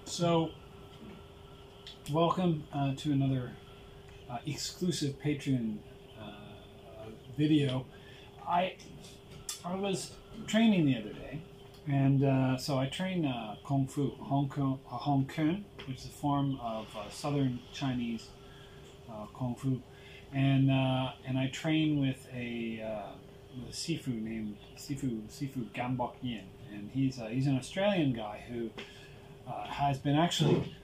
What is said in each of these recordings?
So, welcome to another exclusive Patreon video. I was training the other day, and so I train Kung Fu, Hong Kong, which is a form of Southern Chinese Kung Fu, and I train with a Sifu named Sifu Gambok Yin, and he's an Australian guy who has been actually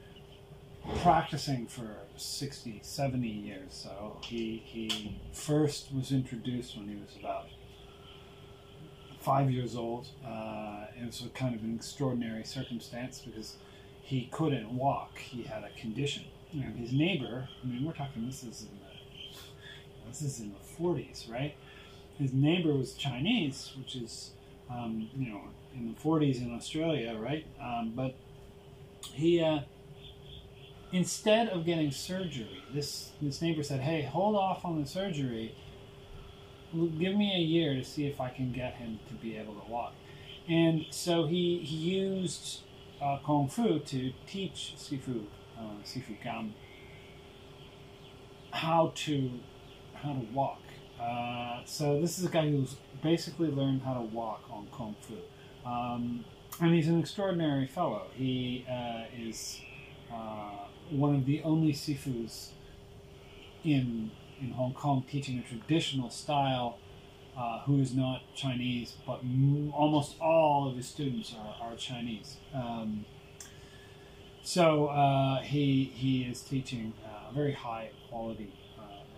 practicing for 60, 70 years. So he first was introduced when he was about 5 years old. It was a kind of an extraordinary circumstance because he couldn't walk. He had a condition. And his neighbor, I mean, we're talking, this is in the 40s, right? His neighbor was Chinese, which is, in the 40s in Australia, right? But he, instead of getting surgery, this neighbor said, "Hey, hold off on the surgery. Give me a year to see if I can get him to be able to walk." And so he used Kung Fu to teach Sifu Gam how to walk. So this is a guy who's basically learned how to walk on Kung Fu. And he's an extraordinary fellow. He is one of the only Sifus in Hong Kong teaching a traditional style who is not Chinese, but almost all of his students are Chinese. So he is teaching a very high quality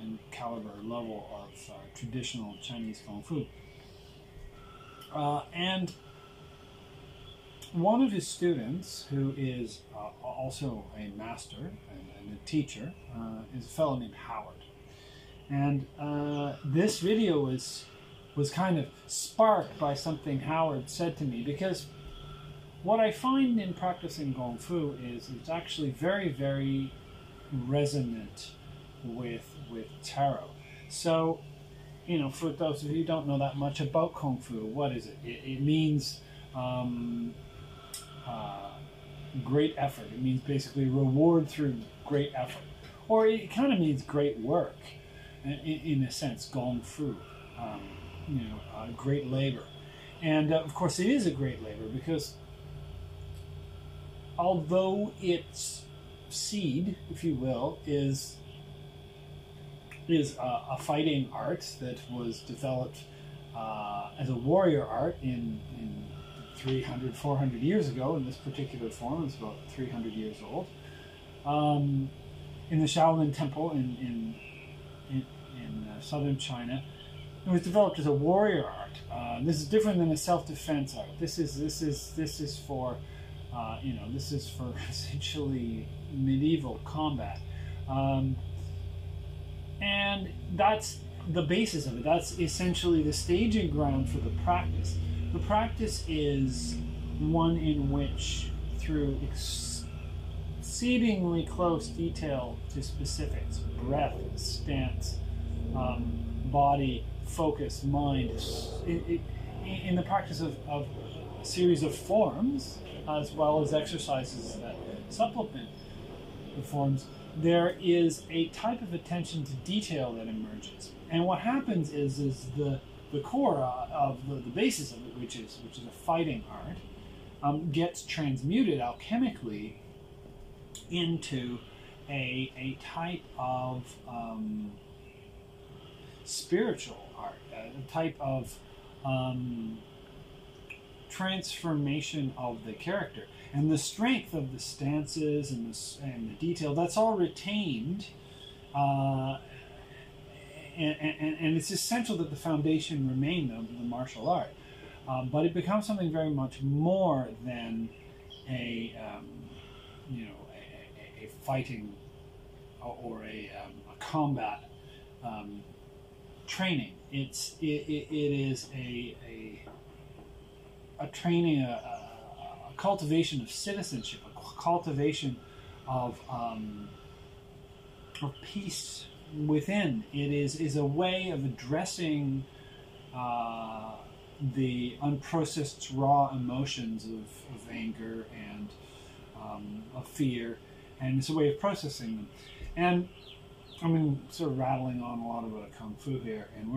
and caliber level of traditional Chinese Kung Fu. And one of his students, who is also a master and a teacher, is a fellow named Howard. And this video was kind of sparked by something Howard said to me, because what I find in practicing Kung Fu is it's actually very, very resonant with tarot. So, for those of you who don't know that much about Kung Fu, what is it? It means great effort. It means basically reward through great effort. Or it kind of means great work, in a sense, Kung Fu, great labor. And of course it is a great labor because although its seed, if you will, is a fighting art that was developed as a warrior art in 300, 400 years ago. In this particular form, it's about 300 years old. In the Shaolin Temple in southern China, it was developed as a warrior art. This is different than a self-defense art. This is for essentially medieval combat. And that's the basis of it. That's essentially the staging ground for the practice. The practice is one in which, through exceedingly close detail to specifics, breath, stance, body, focus, mind, in the practice of a series of forms, as well as exercises that supplement the forms, there is a type of attention to detail that emerges. And what happens is the core of the basis of it, which is a fighting art, gets transmuted alchemically into a type of spiritual art, a type of transformation of the character. And the strength of the stances and the detail, that's all retained. And it's essential that the foundation remain the martial art. But it becomes something very much more than a fighting or a combat training. It is a training, a cultivation of citizenship, a cultivation of peace within. It is a way of addressing the unprocessed raw emotions of anger and of fear, and it's a way of processing them. And I mean, sort of rattling on a lot about Kung Fu here, and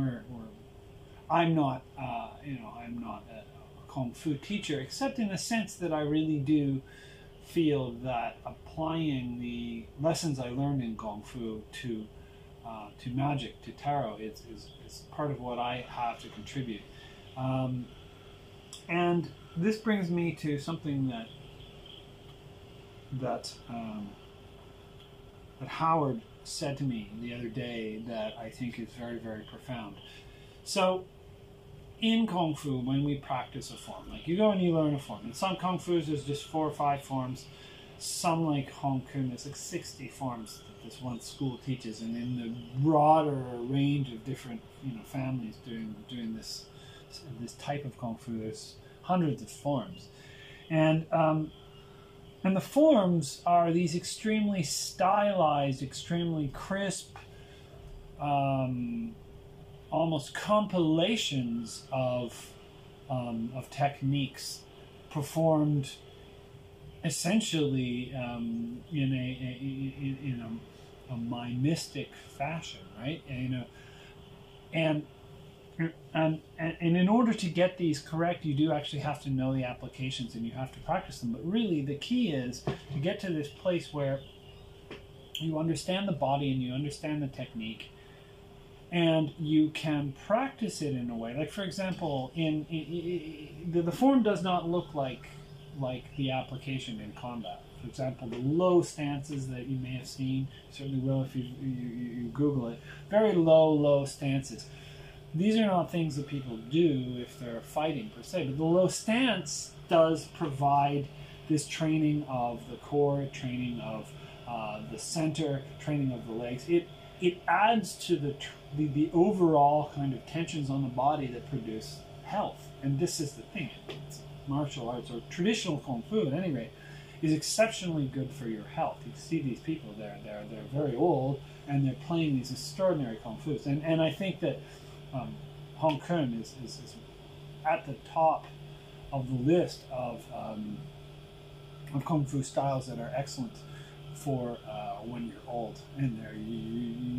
I'm not, I'm not a Kung Fu teacher, except in the sense that I really do feel that applying the lessons I learned in Kung Fu to magic, to tarot, is part of what I have to contribute. And this brings me to something that Howard said to me the other day that I think is very, very profound. So, in Kung Fu, when we practice a form, like you go and you learn a form. In some Kung Fus, there's just 4 or 5 forms. Some, like Hong Kong, there's like 60 forms that this one school teaches, and in the broader range of different, families doing this type of Kung Fu, there's hundreds of forms, and the forms are these extremely stylized, extremely crisp, almost compilations of techniques performed essentially in a mimetic fashion, right? And in order to get these correct, you do actually have to know the applications and you have to practice them. But really, the key is to get to this place where you understand the body and you understand the technique, and you can practice it in a way. Like, for example, the form does not look like the application in combat. For example, the low stances that you may have seen, certainly will if you Google it, very low stances. These are not things that people do if they're fighting per se, but the low stance does provide this training of the core, training of the center, training of the legs. It adds to the overall kind of tensions on the body that produce health. And this is the thing. It's martial arts, or traditional Kung Fu at any rate, is exceptionally good for your health. You see these people, they're very old, and they're playing these extraordinary Kung Fus. And I think that Hong Kong is at the top of the list of Kung Fu styles that are excellent for when you're old. And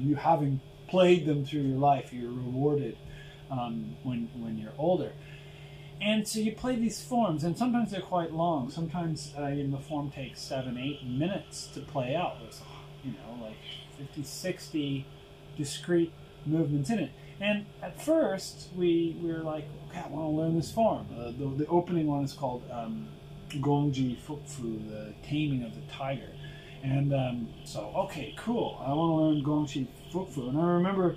you having played them through your life, you're rewarded when you're older. And so you play these forms, and sometimes they're quite long. Sometimes the form takes 7-8 minutes to play out. There's, like 50, 60 discrete movements in it. And at first, we were like, okay, I want to learn this form. The opening one is called Gongji Fukfu, the taming of the tiger. And so, okay, cool. I want to learn Gongji Fukfu. And I remember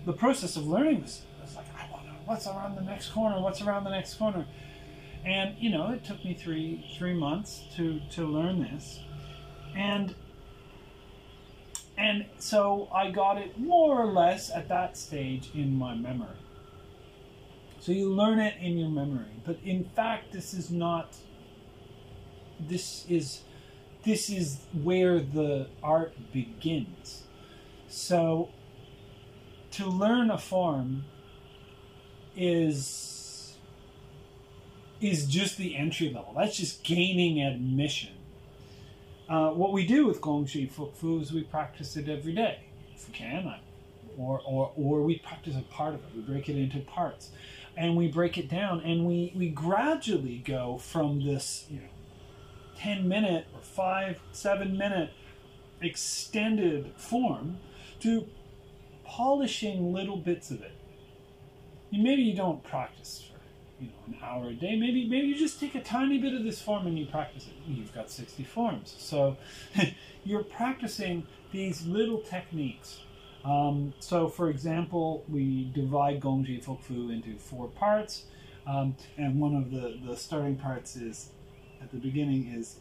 the process of learning this. I was like, I want to know what's around the next corner, what's around the next corner. And, it took me three months to learn this. And so I got it more or less at that stage in my memory. So you learn it in your memory. But in fact, this is where the art begins. So to learn a form is just the entry level. That's just gaining admission. What we do with Gongji Fukfu is we practice it every day, if we can, or we practice a part of it. We break it into parts, and we break it down, and we gradually go from this 10-minute or 5-7-minute extended form to polishing little bits of it. Maybe you don't practice for an hour a day. Maybe you just take a tiny bit of this form and you practice it. You've got 60 forms. So you're practicing these little techniques. So for example, we divide Gongji Fukfu into 4 parts. And one of the starting parts is, at the beginning, is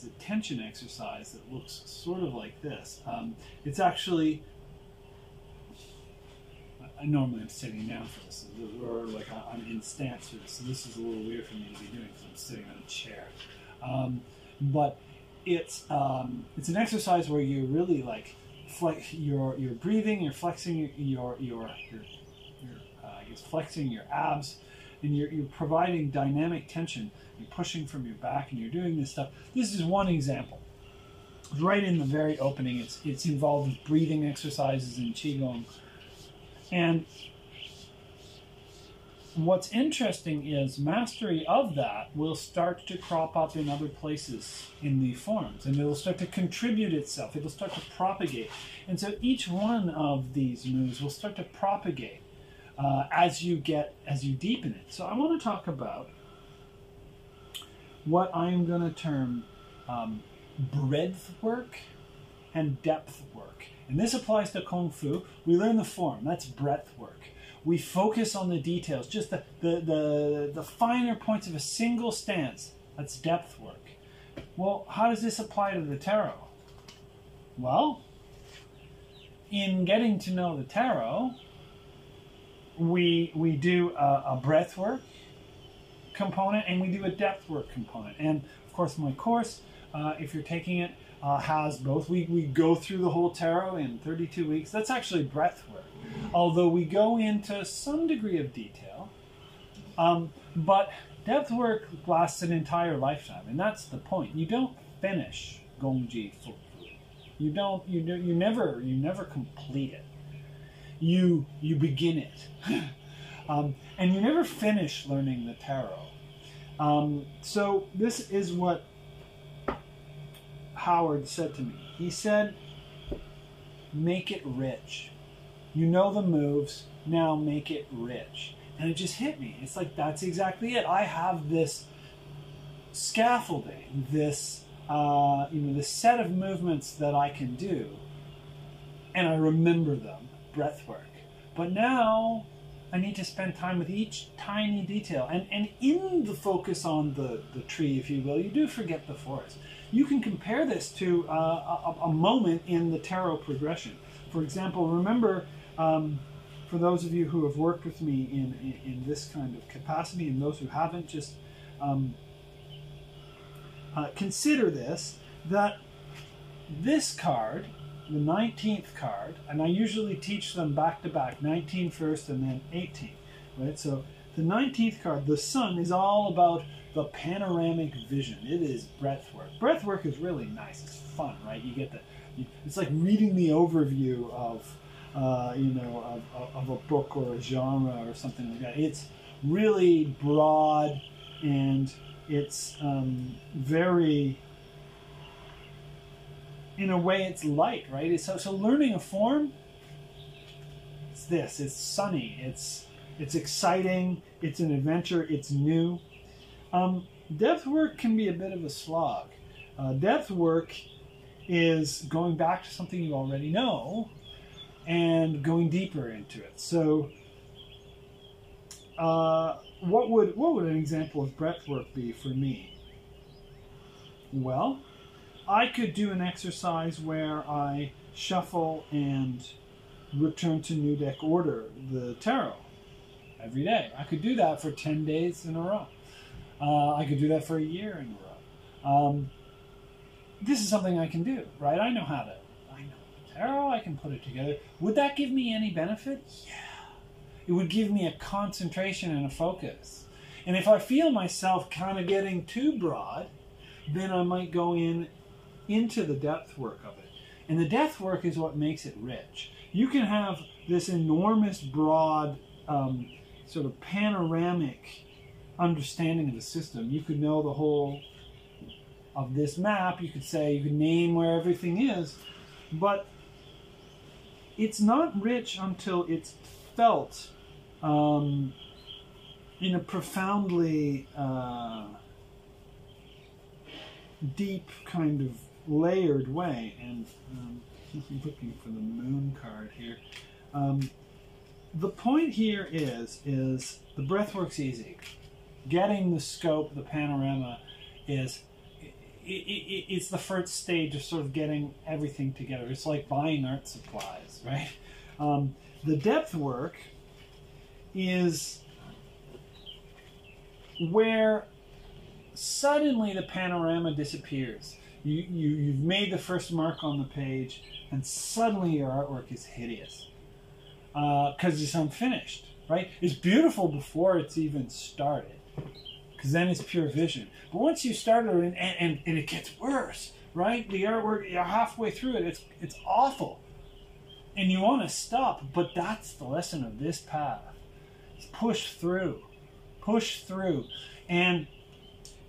a tension exercise that looks sort of like this. It's actually, normally I'm sitting down for this, or like I'm in stance for this, so this is a little weird for me to be doing because I'm sitting on a chair. But it's an exercise where you really like you're breathing, you're flexing your flexing your abs, and you're providing dynamic tension. You're pushing from your back, and you're doing this stuff. This is one example. Right in the very opening, it's involved with breathing exercises in Qigong. And what's interesting is mastery of that will start to crop up in other places in the forms, and it will start to contribute itself. It will start to propagate. And so each one of these moves will start to propagate as you deepen it. So I want to talk about what I'm going to term breadthwork and depthwork. And this applies to Kung Fu. We learn the form. That's breadthwork. We focus on the details, just the finer points of a single stance. That's depthwork. Well, how does this apply to the tarot? Well, in getting to know the tarot, we do a breadthwork component and we do a depthwork component. And of course, my course, if you're taking it, has both. We go through the whole tarot in 32 weeks. That's actually breadthwork, although we go into some degree of detail. But depthwork lasts an entire lifetime, and that's the point. You don't finish Gongji Fu. You never complete it. You begin it, and you never finish learning the tarot. So this is what Howard said to me. He said, make it rich. You know the moves, now make it rich. And it just hit me. It's like, that's exactly it. I have this scaffolding, this this set of movements that I can do, and I remember them, breathwork. But now I need to spend time with each tiny detail. And in the focus on the tree, if you will, you do forget the forest. You can compare this to a moment in the tarot progression. For example, remember, for those of you who have worked with me in this kind of capacity, and those who haven't, just consider this, that this card, the 19th card, and I usually teach them back to back, 19 first and then 18, right? So the 19th card, the sun, is all about the panoramic vision. It is breathwork. Breathwork is really nice. It's fun, right? You get it's like reading the overview of of a book or a genre or something like that. It's really broad, and it's very, in a way, it's light, right? So learning a form, it's this. It's sunny. It's exciting. It's an adventure. It's new. Depthwork can be a bit of a slog. Depthwork is going back to something you already know and going deeper into it. So what would an example of breathwork be for me? Well, I could do an exercise where I shuffle and return to new deck order the tarot every day. I could do that for 10 days in a row. I could do that for a year in a row. This is something I can do, right? I know the tarot, I can put it together. Would that give me any benefit? Yeah. It would give me a concentration and a focus. And if I feel myself kind of getting too broad, then I might go into the depth work of it. And the depth work is what makes it rich. You can have this enormous, broad, sort of panoramic understanding of the system. You could know the whole of this map. You could name where everything is, but it's not rich until it's felt in a profoundly deep, kind of layered way. And I'm looking for the moon card here. The point here is the breathwork's easy. Getting the scope, the panorama, it's the first stage of sort of getting everything together. It's like buying art supplies, right? The depth work is where suddenly the panorama disappears. You've made the first mark on the page, and suddenly your artwork is hideous because it's unfinished. right? It's beautiful before it's even started, because then it's pure vision. But once you start it, and it gets worse, right? The artwork, you're halfway through it, it's awful. And you want to stop, but that's the lesson of this path. It's push through, and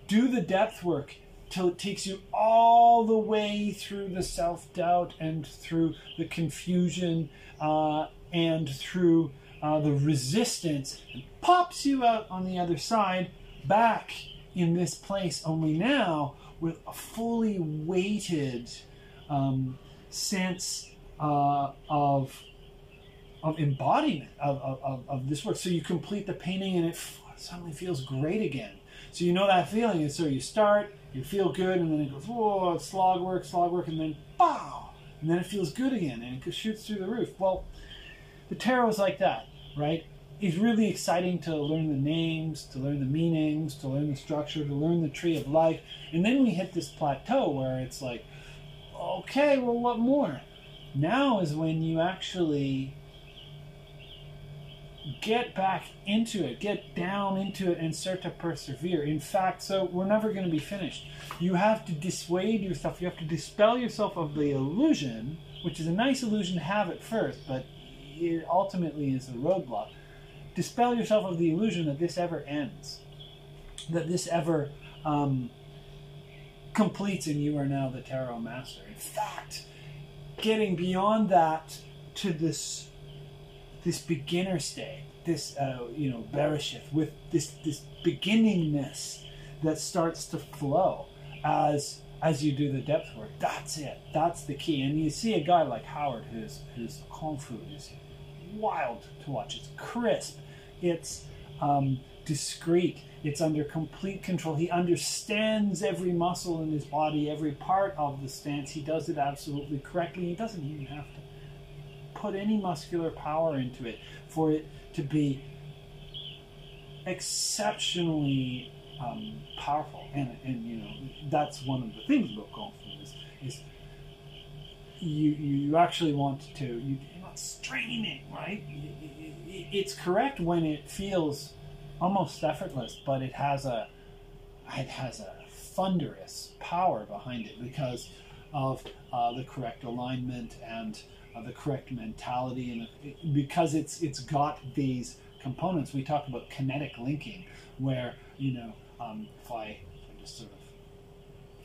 do the depth work till it takes you all the way through the self-doubt and through the confusion and through the resistance, and pops you out on the other side, back in this place, only now with a fully weighted sense of embodiment of this work. So you complete the painting and it suddenly feels great again. So you know that feeling, and so you start, you feel good, and then it goes, whoa, it's slog work, and then pow, and then it feels good again, and it shoots through the roof. Well, the tarot is like that, right? It's really exciting to learn the names, to learn the meanings, to learn the structure, to learn the tree of life, and then we hit this plateau where it's like, okay, well, what more? Now is when you actually get back into it, get down into it, and start to persevere. In fact, so we're never going to be finished. You have to dissuade yourself, you have to dispel yourself of the illusion, which is a nice illusion to have at first, but it ultimately is a roadblock. Dispel yourself of the illusion that this ever ends, that this ever completes and you are now the tarot master. In fact, getting beyond that to this beginner state, this bereshith, with this beginningness that starts to flow as you do the depth work. That's it. That's the key. And you see a guy like Howard, whose kung fu is wild to watch. It's crisp. It's discreet. It's under complete control. He understands every muscle in his body, every part of the stance. He does it absolutely correctly. He doesn't even have to put any muscular power into it for it to be exceptionally powerful. And you know, that's one of the things about kung fu is you actually want to, you're not straining it, right? It's correct when it feels almost effortless, but it has a thunderous power behind it because of the correct alignment and the correct mentality, and because it's got these components. We talk about kinetic linking, where if I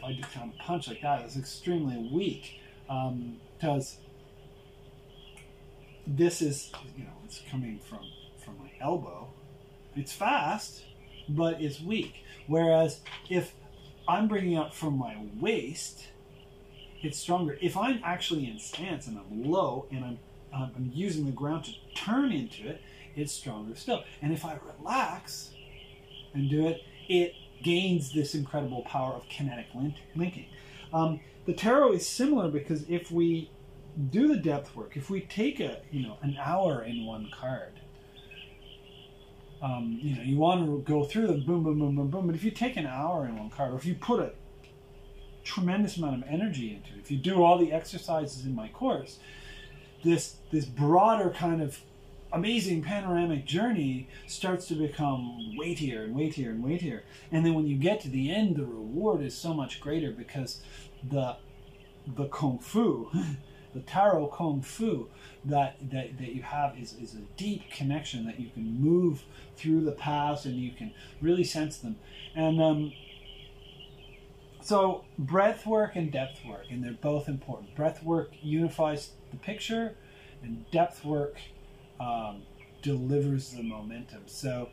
do kind of punch like that, it's extremely weak because this is it's coming from my elbow. It's fast, but it's weak. Whereas if I'm bringing up from my waist, it's stronger. If I'm actually in stance and I'm low and I'm using the ground to turn into it, it's stronger still. And if I relax and do it, it gains this incredible power of kinetic linking. The tarot is similar because if we do the depth work, if we take an hour in one card, you want to go through them, boom, boom, boom, boom, boom. But if you take an hour in one card, or if you put a tremendous amount of energy into it, if you do all the exercises in my course, this broader kind of amazing panoramic journey starts to become weightier and weightier and weightier. And then when you get to the end, the reward is so much greater because the kung fu, the tarot kung fu that you have is a deep connection that you can move through the paths and you can really sense them. And so breath work and depth work, and they're both important. Breath work unifies the picture, and depth work delivers the momentum. So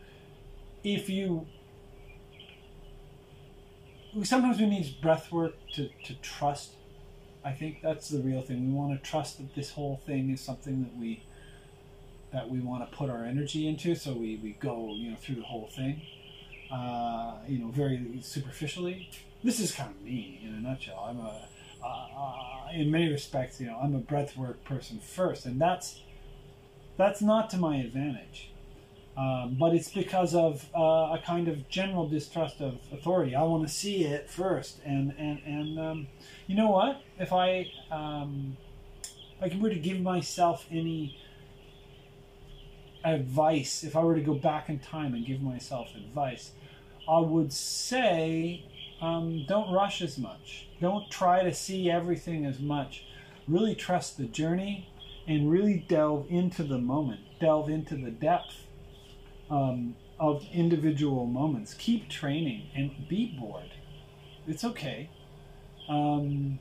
sometimes we need breath work to trust. I think that's the real thing. We want to trust that this whole thing is something that we want to put our energy into. So we go through the whole thing, very superficially. This is kind of me in a nutshell. In many respects, I'm a breathwork person first, and that's not to my advantage. But it's because of a kind of general distrust of authority. I want to see it first, and you know what? If I were to give myself any advice, if I were to go back in time and give myself advice, I would say don't rush as much. Don't try to see everything as much. Really trust the journey and really delve into the moment. Delve into the depth of individual moments. Keep training and be bored. It's okay. Our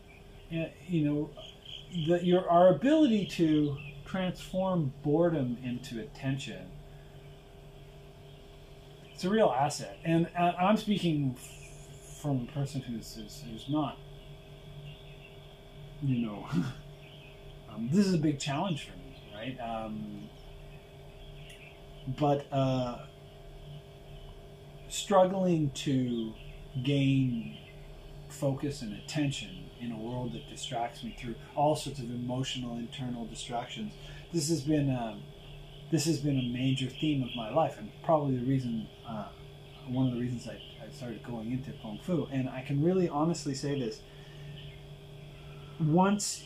ability to transform boredom into attention, it's a real asset. And I'm speaking from a person who's not, this is a big challenge for me, right? But struggling to gain focus and attention in a world that distracts me through all sorts of emotional internal distractions. This has been a major theme of my life, and probably the reason, one of the reasons I started going into Kung Fu. And I can really honestly say this: once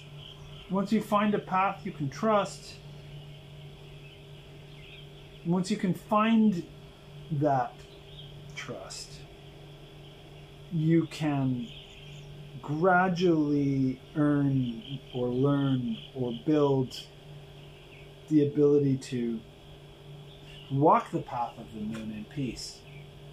you find a path you can trust, once you can find that trust, you can gradually earn or learn or build the ability to walk the path of the moon in peace,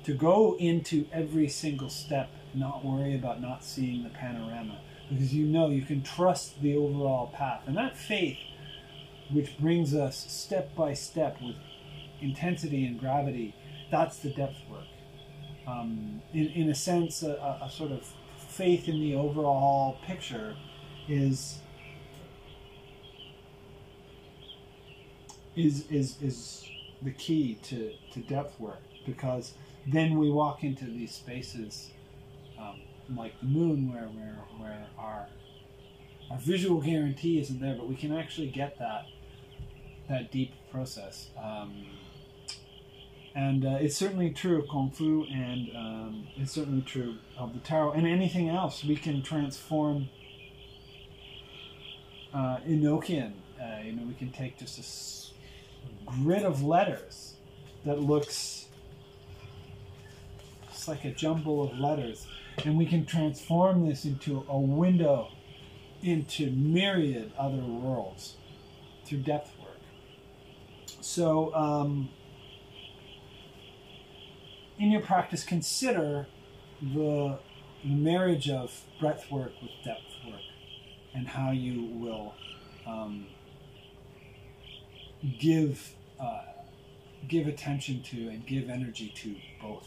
to go into every single step, not worry about not seeing the panorama, because you can trust the overall path. And that faith, which brings us step by step with intensity and gravity, that's the depth work. In a sense, a sort of faith in the overall picture is the key to depth work, because then we walk into these spaces like the moon, where our visual guarantee isn't there, but we can actually get that deep process. And it's certainly true of Kung Fu, and it's certainly true of the Tarot, and anything else. We can transform Enochian. We can take just a grid of letters that looks just like a jumble of letters, and we can transform this into a window into myriad other worlds through depth work. So, in your practice, consider the marriage of breadth work with depth work, and how you will give attention to and give energy to both.